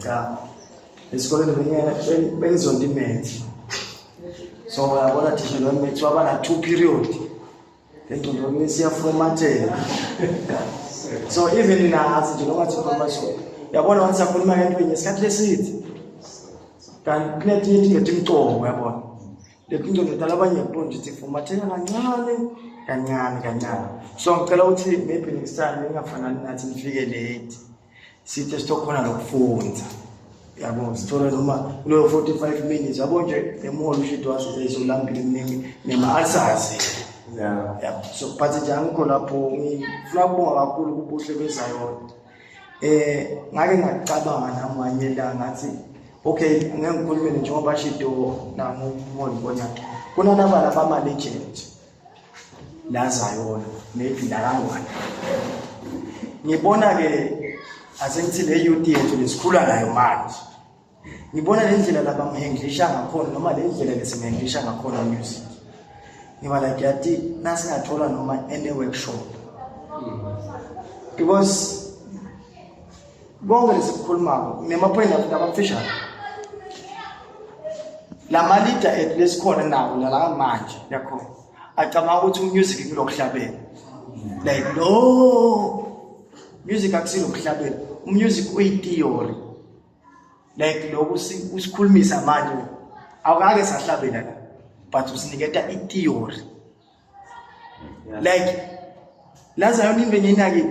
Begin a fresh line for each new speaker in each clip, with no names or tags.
Ja, esikoleni bengizonda imaths. So yabona thisha lo maths waba na 2 period. Lento lo siyaformatela. So even inazi nje noma sikhuluma so. Yabona once akhuluma ngento ngesikhathi lesithi. Kanti kunethi ngethi imcobo yabona. Letinto ngidala abanye bonke ukuthi formatela kancane. So ngicela ukuthi maybe next time ningafanani nathi nifike late. Sithi sitokhona lokufunda. Yabo sithola noma kulo 45 minutes yabo nje emolo ushito wasezolambile iminingi nema answers. Yeah. So but nje angikho lapho ngifuna ukubonga kakhulu kubuhle bezayo. Ngake ngacabanga namanye la ngathi okay ngeke ngikhulume njengoba shito namumoli ngonyaka. Kunanabala bama legend. Lazayo maybe la kangwana. Ngibona ke asengithi le youth yethu lesikhula nayo manje. Ngibona le ndlela labamhenglisha ngakhona noma le ndlela lesimhenglisha ngakhona music. Ngiba like yathi nasingathola noma any workshop. Because bonke lesikhuluma nema point abafisha. La malita lesikhona nawo la manje yakho. Acabanga ukuthi music kulokuhlabela. Like no music akusilo kuhlabela. Music uyi-theory. Like lokho usikhulumisa manje awukake sahlabela la but usiniketa i-theory. Like lazayo nimbenye inake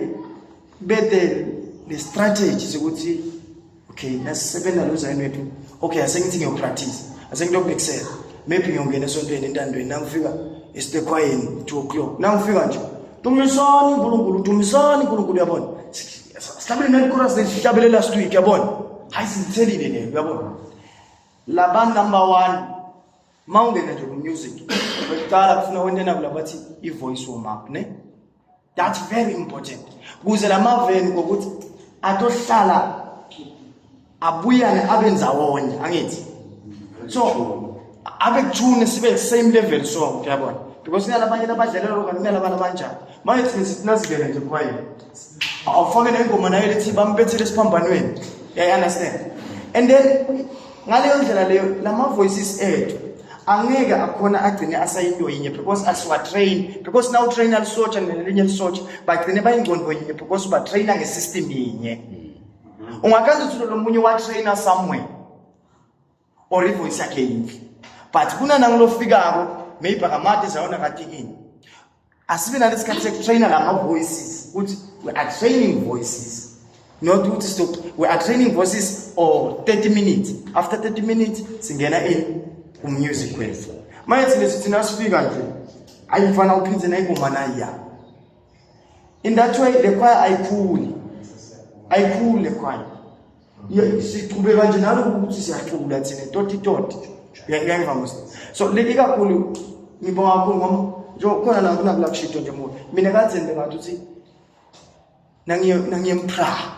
bede le strategy sokuthi okay nasisebenza lo zayo wethu okay asengithi ngiyopractice asengiyobexcel maybe ngiyongena esontweni entandweni nangifika esitekhwayeni 2 o'clock nangifika nje tumisani uNkulunkulu yabona sihlabele nalikuras sihlabele last week yabona hayi sithelile le yabona laban number 1 mawungena nje ku music bekuqala kufuna wentena kulabathi i-voice warm up ne that's very important kuze lamaveni ukuthi atohlala abuyane abenzawonye angithi so abekujune sibe same level so yabona because kunalabanye abadlalela lokho kunalabanye abanjani manje sithi nazivele nje kwaye awufake nengoma nayo lethi bambethele esiphambanweni. You understand? And then ngaleyo ndlela leyo lama voices ethu angeke akhona agcine asayinto yinye because asiwa train because now train al soldier nelinye soldier bagcine bayingcondo yinye because ba trainer ngesystem yinye. Ungakwazi ukuthi lo munye wa trainer somewhere or ivoice yakhe yinhle but kuna nangilofikako maybe akamade zawona kathi ini asibe nalesikhathi sekutrainer lama voices ukuthi we are training voices. Not to stop. We are training voices or 30 minutes. After 30 minutes, singena in music with. My it's not speaker. I find out pins and in that way, the choir I cool the choir. See, to be original, which is a tool that's in a tot. So, Lady Gapulu, Nibo, Joe Kona, black sheet on the moon. Minagats and the to Nangyam pra.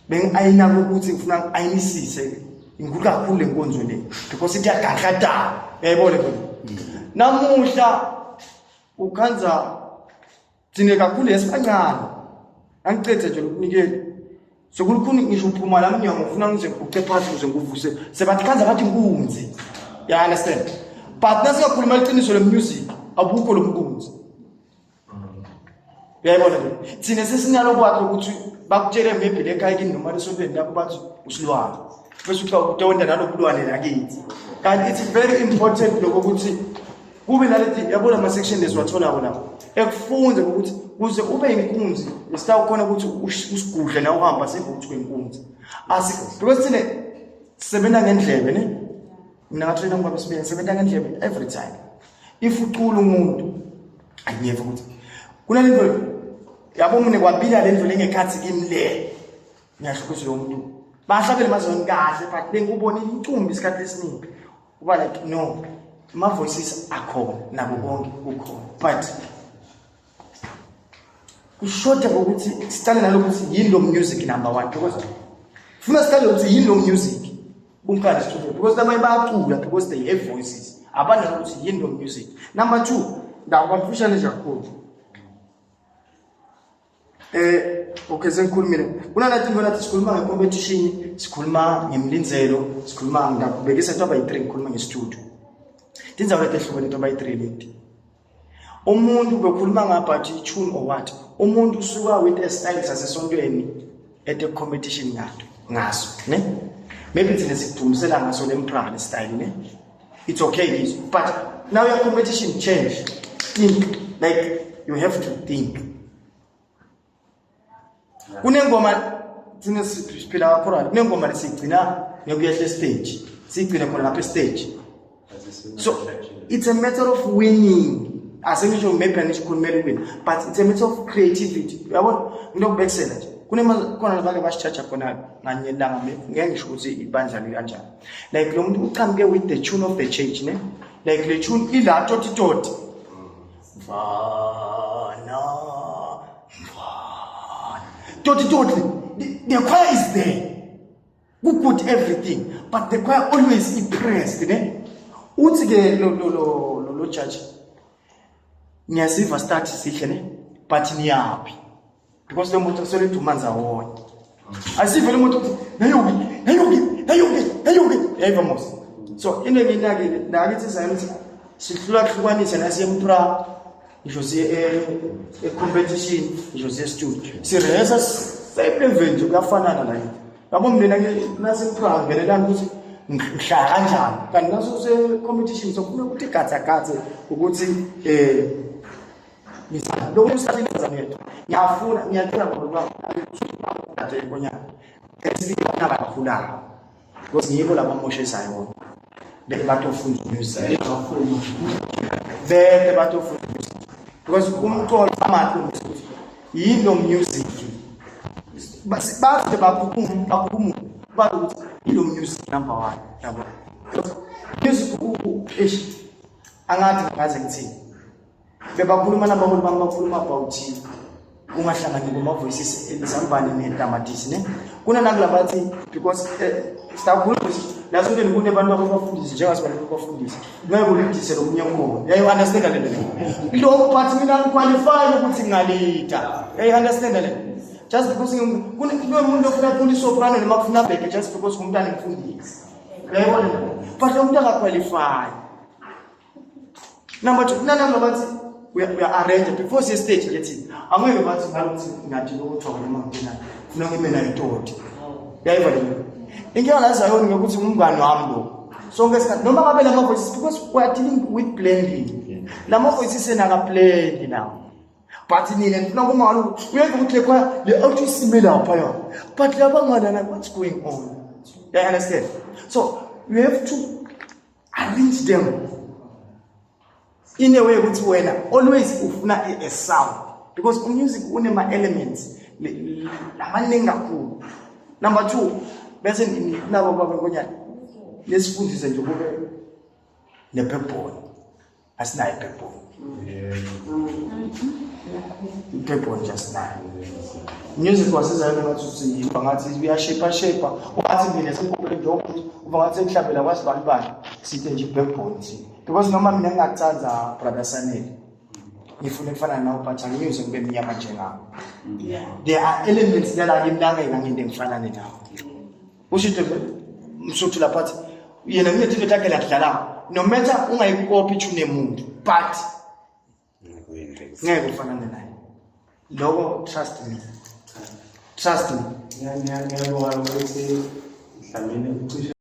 Ben aina ukuthi ufuna ayinisise ingulu kakhulu lenkonzo le because ithi yakakada yayibona namuhla ukhanza thine kakhulu esibancane angicethe nje ukunikela sokulukhuni ngisho uphuma la mnyango ufuna ngize uce phansi ukuze nguvuse sebathikhanza bathi inkunzi. You understand? But nasikakhuluma iqiniso le music abukho lo mkunzi. Yayibona thine sesinalo kwakho ukuthi bakutshele maybe lekhaya kini noma lesontweni lapho bathi usilwane bese uthawonda nalobulwane lakithi kanti it's very important lokho ukuthi kube nalethi yabona ama section lesiwathola bona ekufunze ukuthi kuze ube inkunzi isitawukhona ukuthi usigudle na uhamba sive ukuthi kwenkunzi because thine sisebenza ngendlebe ne mina ngatraina ngoba sisebenza ngendlebe every time if ucula umuntu angiyeva ukuthi kunalento yabo mune kwabila lendlu lengekhathi kimi le ngiyahlukuza lo muntu bahlabele mazoni kahle but bengubona incumbi isikhathi esiningi kuba like no my voices akhona nabo bonke kukhona but kushoda ukuthi siqale nalokuthi yini lo music number 1 because funa siqale ukuthi yini lo music bumkhala studio because abanye bayacula because they have voices abana ukuthi yini lo music number 2 ndawubafisha nje kakhulu Okay, sengikhulumile. Kunalathi ngibona ukuthi sikhuluma ngecompetition, sikhuluma ngemlinzelo, sikhuluma ngakubekisa into abayi-3 ngikhuluma ngestudio. Tinzawo letehlukene into abayi-3 leti. Umuntu bekhuluma ngabathi tune or what. Umuntu usuka with a style sasesontweni at a competition ngaso, ne? Maybe it's nesikudumisela ngaso lemprana style, ne? It's okay, but now your competition change. Think like you have to think. Kunengoma thina siphila kakhulu. Kunengoma lesigcina ngekuyehla stage. Sigcina khona lapha stage. So it's a matter of winning. Asengisho maybe anichikhulumela win, but it's a matter of creativity. Uyabona ngilokubekisela nje. Khona labake basichacha khona nganye langa ngeke ngisho ukuthi ibandla likanjani. Like lo muntu uqhamuke with the tune of the church, ne? Like le tune ila toti. Toti. The choir is there. Who put everything, but the choir always impressed, ne? Uthi ke lo church. Ngiyasiva start sihle, ne? But niyapi? Because the motor sole 2 months awon. Asive le motor nayoki. Yayivamos. So into nginake nakithi sayenza sihlukahlukanise nasempra ngisho a competition ngisho studio. Sirehesa same event kuyafanana la yini. Yabo mina nasempra ngelelana ukuthi ngihlala kanjani. Kanti naso se competition sokufuna ukuthi gatsa ukuthi lokho kusasebenza ngethu. Ngiyacela ngoba ngathi ibonyana. Esifika nabakhulayo. Because ngibo labamoshesayo wona. Bebatofunda music. Bebatofunda music. Because umntwana amaqhu ukuthi yilo music. Bathi bakukhumula bathi yilo music number 1 yabo. Music angathi ngaze ngithini. Bebakhuluma nabaholi bakhuluma about kungahlangani ngoma voices ezambani netamatisi, ne? Kuna nakulabathi because stakhulu lazo into nikune abantu abafundisi njengabantu abafundisi ngeke ulidise lo munyango. You understand le nto? Lo part mina qualify ukuthi ngalita. You understand le? Just because kunomuntu ofuna ukufunda soprano noma kufuna back just because umntana ngifundisi. Uyayibona? But lo muntu akaqualify. Number 2 nanabathi we are arranged before the stage lethi angeke bathi ngalokuthi ngathi lokuthola noma ngena funa ngimena itoti. Uyayibona? Inkinga lazayo ngokuthi umngane wami lo sonke isikhathi noma ngabe lama voices because we are dealing with blending. Lama voices enaka blend now. But nina ngifuna kumalo uyeke ukuthi kwa le auto similar phaya. But laba ngana what's going on? You understand? So we have to arrange them in a way which wena always ufuna a sound because music unema elements lamaningi kakhulu. Number 2 bese nabo babengonyana lesifundise nje kube ne backbone asinayo backbone. Backbone just now music wasizayona ngathi bangathi uyashape wathi mina sekuphela nje ukuthi ubangathi emhlabela kwasibalibani sithe nje backbone because noma mina ngingakuthanza brother Sanele ngifuna ukufana nawe but angiyuze kube mnyama njengami. There are elements that ngimlanga nginto engifana nayo. Usho msuthu lapha athi yena nginethi takhe lakudlala no matter ungayikopi tune umuntu but ngeke ufanane naye. Lokho trust me. Ngiyabona ukuthi mhlawumbe